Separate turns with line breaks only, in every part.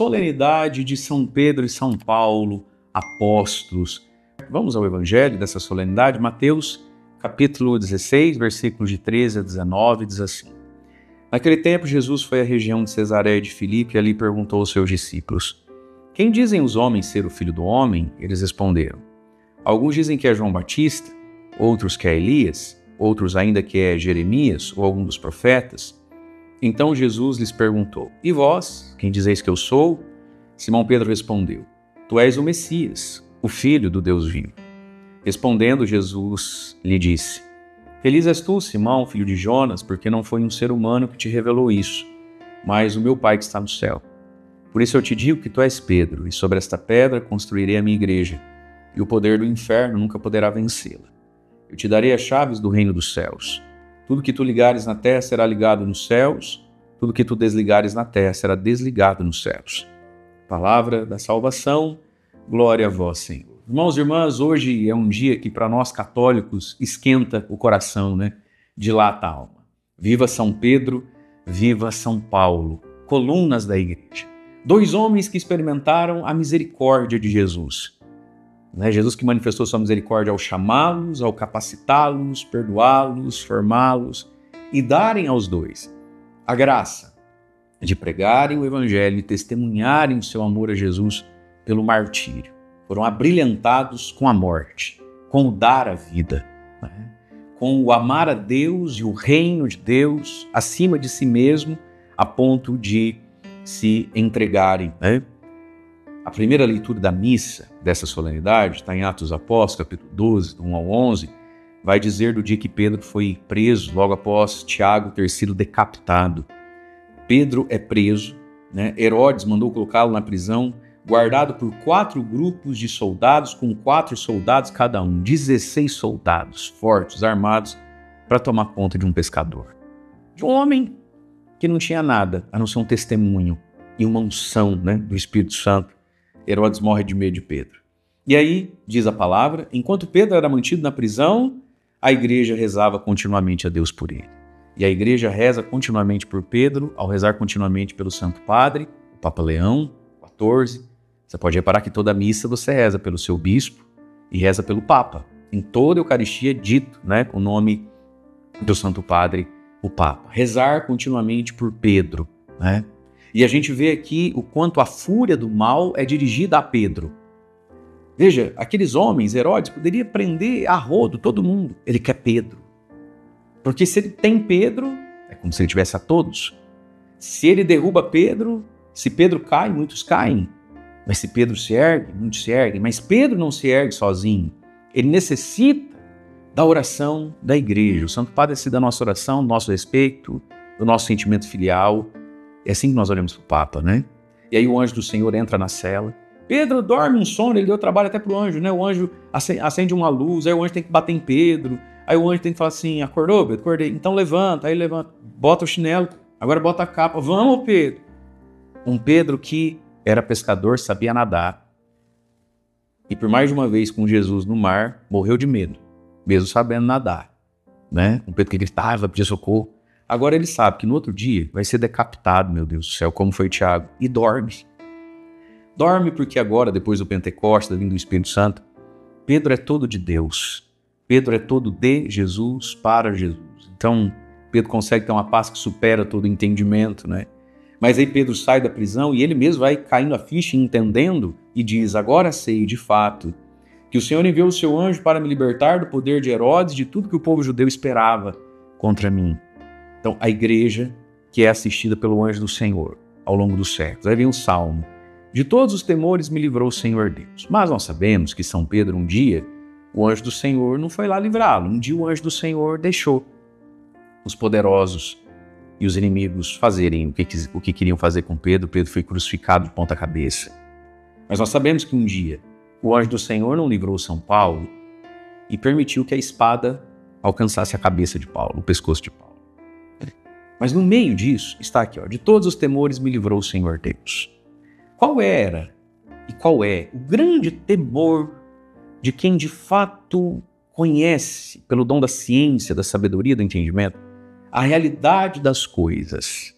solenidade de São Pedro e São Paulo, apóstolos. Vamos ao evangelho dessa solenidade, Mateus, capítulo 16, versículos de 13 a 19, diz assim: Naquele tempo, Jesus foi à região de Cesareia de Filipe e ali perguntou aos seus discípulos: Quem dizem os homens ser o Filho do Homem? Eles responderam: Alguns dizem que é João Batista, outros que é Elias, outros ainda que é Jeremias ou algum dos profetas. Então Jesus lhes perguntou: E vós, quem dizeis que eu sou? Simão Pedro respondeu: Tu és o Messias, o Filho do Deus vivo. Respondendo, Jesus lhe disse: Feliz és tu, Simão, filho de Jonas, porque não foi um ser humano que te revelou isso, mas o meu Pai que está no céu. Por isso eu te digo que tu és Pedro, e sobre esta pedra construirei a minha igreja, e o poder do inferno nunca poderá vencê-la. Eu te darei as chaves do reino dos céus. Tudo que tu ligares na terra será ligado nos céus, tudo que tu desligares na terra será desligado nos céus. Palavra da salvação, glória a vós, Senhor. Irmãos e irmãs, hoje é um dia que para nós católicos esquenta o coração, dilata a alma. Viva São Pedro, viva São Paulo, colunas da igreja. Dois homens que experimentaram a misericórdia de Jesus. Jesus que manifestou sua misericórdia ao chamá-los, ao capacitá-los, perdoá-los, formá-los e darem aos dois a graça de pregarem o evangelho e testemunharem o seu amor a Jesus pelo martírio. Foram abrilhantados com a morte, com o dar a vida, com o amar a Deus e o reino de Deus acima de si mesmo, a ponto de se entregarem. A primeira leitura da missa dessa solenidade está em Atos dos Apóstolos, capítulo 12, do 1 ao 11, vai dizer do dia que Pedro foi preso, logo após Tiago ter sido decapitado. Pedro é preso, Herodes mandou colocá-lo na prisão, guardado por 4 grupos de soldados, com 4 soldados cada um, 16 soldados fortes, armados, para tomar conta de um pescador. De um homem que não tinha nada, a não ser um testemunho e uma unção do Espírito Santo. Herodes morre de medo de Pedro. E aí, diz a palavra, enquanto Pedro era mantido na prisão, a igreja rezava continuamente a Deus por ele. E a igreja reza continuamente por Pedro, ao rezar continuamente pelo Santo Padre, o Papa Leão, 14. Você pode reparar que toda missa você reza pelo seu bispo e reza pelo Papa. Em toda a Eucaristia é dito, o nome do Santo Padre, o Papa. Rezar continuamente por Pedro, E a gente vê aqui o quanto a fúria do mal é dirigida a Pedro. Veja, aqueles homens, Herodes, poderia prender a rodo todo mundo. Ele quer Pedro. Porque se ele tem Pedro, é como se ele tivesse a todos. Se ele derruba Pedro, se Pedro cai, muitos caem. Mas se Pedro se ergue, muitos se erguem. Mas Pedro não se ergue sozinho. Ele necessita da oração da igreja. O Santo Padre decide da nossa oração, do nosso respeito, do nosso sentimento filial. É assim que nós olhamos para o Papa, E aí o anjo do Senhor entra na cela. Pedro dorme um sono, ele deu trabalho até para o anjo, O anjo acende uma luz, aí o anjo tem que bater em Pedro. Aí o anjo tem que falar assim: acordou, Pedro? Acordei. Então levanta, aí levanta, bota o chinelo, agora bota a capa. Vamos, Pedro. Um Pedro que era pescador, sabia nadar. E por mais de uma vez com Jesus no mar, morreu de medo, mesmo sabendo nadar. Um Pedro que gritava, pedia socorro. Agora ele sabe que no outro dia vai ser decapitado, meu Deus do céu, como foi Tiago. E dorme. Dorme porque agora, depois do Pentecostes, da vinda do Espírito Santo, Pedro é todo de Deus. Pedro é todo de Jesus, para Jesus. Então, Pedro consegue ter uma paz que supera todo entendimento, Mas aí Pedro sai da prisão e ele mesmo vai caindo a ficha, entendendo, e diz: Agora sei, de fato, que o Senhor enviou o seu anjo para me libertar do poder de Herodes, de tudo que o povo judeu esperava contra mim. Então, a igreja que é assistida pelo anjo do Senhor ao longo dos séculos. Aí vem um salmo: De todos os temores me livrou o Senhor Deus. Mas nós sabemos que São Pedro, um dia, o anjo do Senhor não foi lá livrá-lo. Um dia o anjo do Senhor deixou os poderosos e os inimigos fazerem o que queriam fazer com Pedro. Pedro foi crucificado de ponta cabeça. Mas nós sabemos que um dia o anjo do Senhor não livrou São Paulo e permitiu que a espada alcançasse a cabeça de Paulo, o pescoço de Paulo. Mas no meio disso está aqui, de todos os temores me livrou o Senhor Deus. Qual era e qual é o grande temor de quem de fato conhece, pelo dom da ciência, da sabedoria, do entendimento, a realidade das coisas?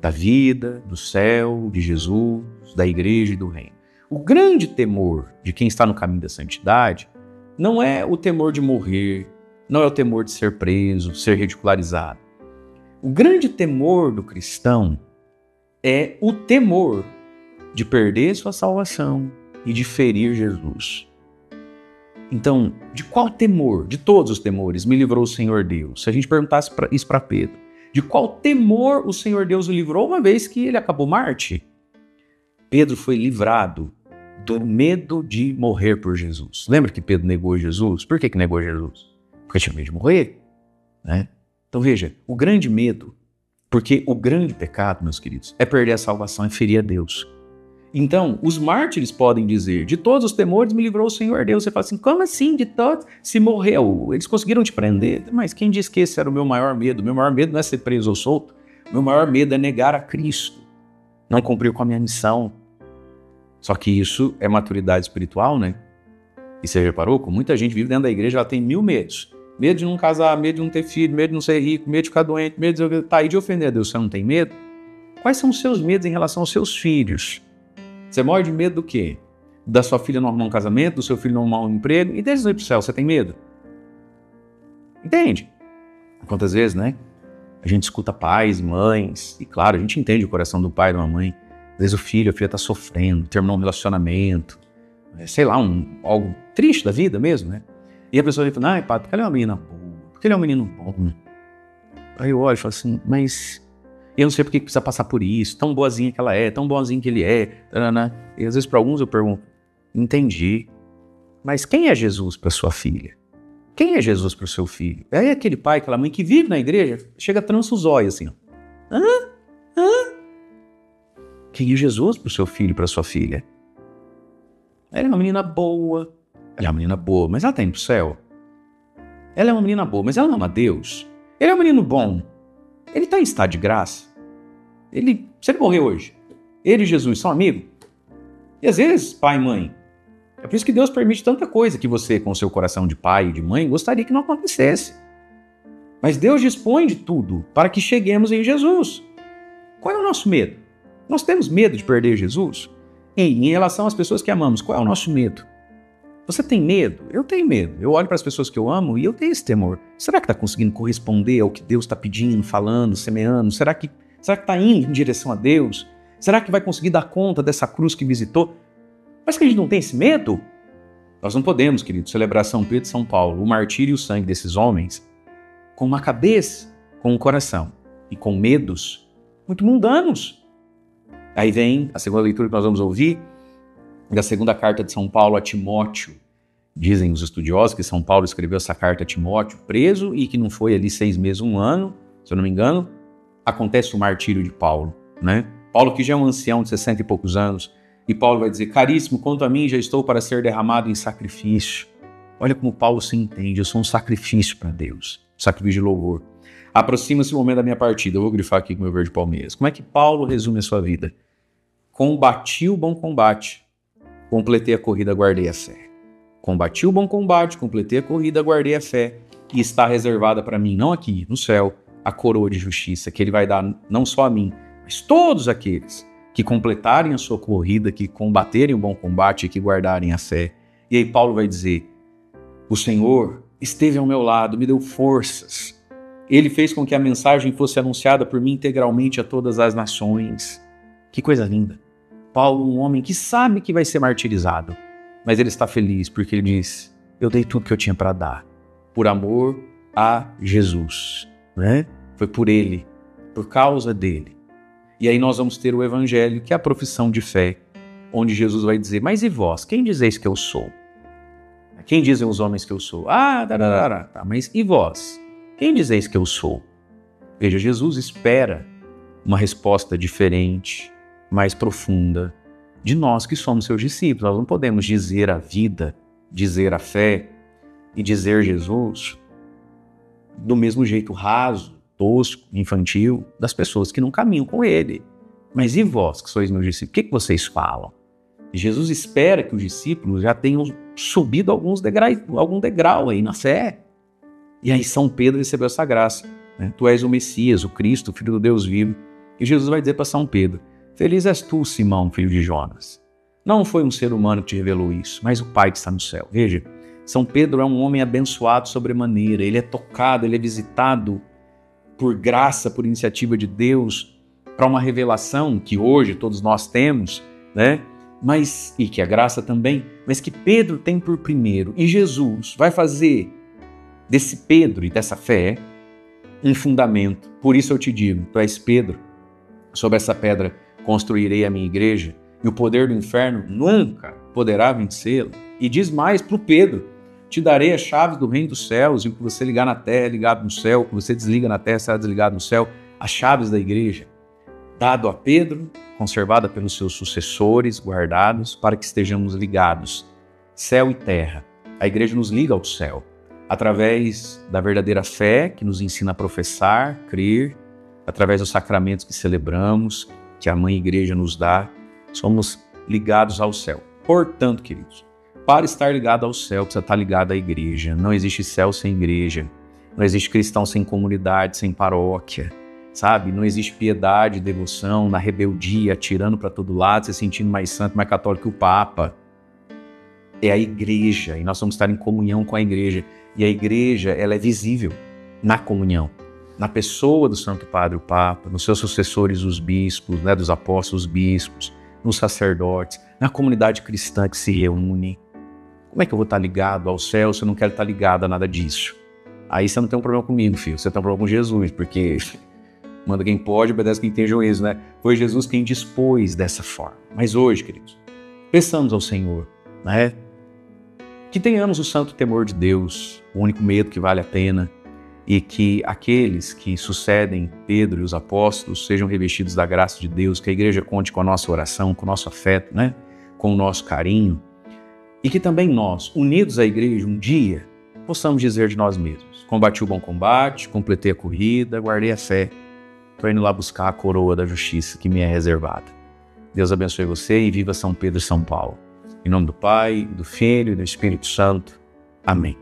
da vida, do céu, de Jesus, da igreja e do reino. O grande temor de quem está no caminho da santidade não é o temor de morrer, não é o temor de ser preso, ser ridicularizado. O grande temor do cristão é o temor de perder sua salvação e de ferir Jesus. Então, de qual temor, de todos os temores, me livrou o Senhor Deus? Se a gente perguntasse isso para Pedro, de qual temor o Senhor Deus o livrou, uma vez que ele acabou Marte? Pedro foi livrado do medo de morrer por Jesus. Lembra que Pedro negou Jesus? Por que negou Jesus? Porque tinha medo de morrer, né? Então veja, o grande medo, porque o grande pecado, meus queridos, é perder a salvação e ferir a Deus. Então, os mártires podem dizer, de todos os temores me livrou o Senhor Deus. Você fala assim, como assim de todos? Se morreu, eles conseguiram te prender? Mas quem disse que esse era o meu maior medo? Meu maior medo não é ser preso ou solto. Meu maior medo é negar a Cristo, não cumprir com a minha missão. Só que isso é maturidade espiritual, né? E você reparou? Como muita gente vive dentro da igreja, ela tem 1000 medos. Medo de não casar, medo de não ter filho, medo de não ser rico, medo de ficar doente, medo de... Tá aí de ofender a Deus, você não tem medo? Quais são os seus medos em relação aos seus filhos? Você morre de medo do quê? Da sua filha não arrumar um casamento, do seu filho não arrumar um emprego, e deles não ir pro céu, você tem medo? Entende? Quantas vezes, né? A gente escuta pais e mães, e claro, a gente entende o coração do pai e de uma mãe. Às vezes a filha tá sofrendo, terminou um relacionamento, sei lá, algo triste da vida mesmo, né? E a pessoa fala, ai, padre, porque ele é uma menina boa, porque ele é um menino bom. Aí eu olho e falo assim, mas eu não sei por que precisa passar por isso, tão boazinha que ela é, tão bonzinho que ele é. Tarana. E às vezes para alguns eu pergunto, entendi, mas quem é Jesus para sua filha? Quem é Jesus para o seu filho? É aquele pai, aquela mãe que vive na igreja, chega a trança os olhos assim, ó. Quem é Jesus para o seu filho, para sua filha? Ela é uma menina boa. Ela é uma menina boa, mas ela está indo para o céu. Ela é uma menina boa, mas ela ama Deus. Ele é um menino bom. Ele está em estado de graça. Se ele morrer hoje, ele e Jesus são amigos? E às vezes, pai e mãe, é por isso que Deus permite tanta coisa que você, com o seu coração de pai e de mãe, gostaria que não acontecesse. Mas Deus dispõe de tudo para que cheguemos em Jesus. Qual é o nosso medo? Nós temos medo de perder Jesus? Em relação às pessoas que amamos, qual é o nosso medo? Você tem medo? Eu tenho medo. Eu olho para as pessoas que eu amo e eu tenho esse temor. Será que está conseguindo corresponder ao que Deus está pedindo, falando, semeando? Será que está indo em direção a Deus? Será que vai conseguir dar conta dessa cruz que visitou? Mas que a gente não tem esse medo? Nós não podemos, querido, celebrar São Pedro e São Paulo, o martírio e o sangue desses homens, com uma cabeça, com um coração e com medos muito mundanos. Aí vem a segunda leitura que nós vamos ouvir, da segunda carta de São Paulo a Timóteo. Dizem os estudiosos que São Paulo escreveu essa carta a Timóteo preso e que não foi ali 6 meses, 1 ano, se eu não me engano, acontece o martírio de Paulo, né? Paulo que já é um ancião de 60 e poucos anos, e Paulo vai dizer, caríssimo, quanto a mim já estou para ser derramado em sacrifício. Olha como Paulo se entende, eu sou um sacrifício para Deus, sacrifício de louvor. Aproxima-se o momento da minha partida, eu vou grifar aqui com o meu verde palmeiras. Como é que Paulo resume a sua vida? Combati o bom combate, completei a corrida, guardei a fé. Combati o bom combate, completei a corrida, guardei a fé, e está reservada para mim, não aqui, no céu, a coroa de justiça, que ele vai dar não só a mim, mas todos aqueles que completarem a sua corrida, que combaterem o bom combate e que guardarem a fé. E aí Paulo vai dizer, o Senhor esteve ao meu lado, me deu forças. Ele fez com que a mensagem fosse anunciada por mim integralmente a todas as nações. Que coisa linda. Paulo, um homem que sabe que vai ser martirizado, mas ele está feliz porque ele diz, eu dei tudo que eu tinha para dar, por amor a Jesus, né? Foi por ele, por causa dele. E aí nós vamos ter o evangelho, que é a profissão de fé, onde Jesus vai dizer, mas e vós, quem dizeis que eu sou? Quem dizem os homens que eu sou? Tá, mas e vós? Quem dizeis que eu sou? Veja, Jesus espera uma resposta diferente, mais profunda, de nós que somos seus discípulos. Nós não podemos dizer a vida, dizer a fé e dizer Jesus do mesmo jeito raso, tosco, infantil, das pessoas que não caminham com ele. Mas e vós, que sois meus discípulos, o que vocês falam? E Jesus espera que os discípulos já tenham subido algum degrau aí na fé. E aí São Pedro recebeu essa graça, né? Tu és o Messias, o Cristo, o Filho do Deus vivo. E Jesus vai dizer para São Pedro: feliz és tu, Simão, filho de Jonas. Não foi um ser humano que te revelou isso, mas o Pai que está no céu. Veja, São Pedro é um homem abençoado sobremaneira. Ele é tocado, ele é visitado por graça, por iniciativa de Deus, para uma revelação que hoje todos nós temos, né? Mas, e que a graça também, mas que Pedro tem por primeiro. E Jesus vai fazer desse Pedro e dessa fé um fundamento. Por isso eu te digo, tu és Pedro, sobre essa pedra construirei a minha igreja, e o poder do inferno nunca poderá vencê-la. E diz mais para o Pedro: te darei as chaves do reino dos céus, e o que você ligar na terra é ligado no céu, o que você desliga na terra será desligado no céu. As chaves da igreja, dado a Pedro, conservada pelos seus sucessores, guardados, para que estejamos ligados, céu e terra. A igreja nos liga ao céu, através da verdadeira fé, que nos ensina a professar, crer, através dos sacramentos que celebramos, que a Mãe Igreja nos dá, somos ligados ao céu. Portanto, queridos, para estar ligado ao céu, precisa estar ligado à igreja. Não existe céu sem igreja. Não existe cristão sem comunidade, sem paróquia, sabe? Não existe piedade, devoção, na rebeldia, atirando para todo lado, se sentindo mais santo, mais católico que o Papa. É a igreja, e nós vamos estar em comunhão com a igreja. E a igreja, ela é visível na comunhão, na pessoa do Santo Padre, o Papa, nos seus sucessores, os bispos, né, dos apóstolos, os bispos, nos sacerdotes, na comunidade cristã que se reúne. Como é que eu vou estar ligado ao céu se eu não quero estar ligado a nada disso? Aí você não tem um problema comigo, filho. Você tem um problema com Jesus, porque manda quem pode, obedece quem tem juízo, né? Foi Jesus quem dispôs dessa forma. Mas hoje, queridos, peçamos ao Senhor, né, que tenhamos o santo temor de Deus, o único medo que vale a pena, e que aqueles que sucedem Pedro e os apóstolos sejam revestidos da graça de Deus, que a igreja conte com a nossa oração, com o nosso afeto, né? Com o nosso carinho, e que também nós, unidos à igreja, um dia, possamos dizer de nós mesmos: combati o bom combate, completei a corrida, guardei a fé, estou indo lá buscar a coroa da justiça que me é reservada. Deus abençoe você e viva São Pedro e São Paulo. Em nome do Pai, do Filho e do Espírito Santo. Amém.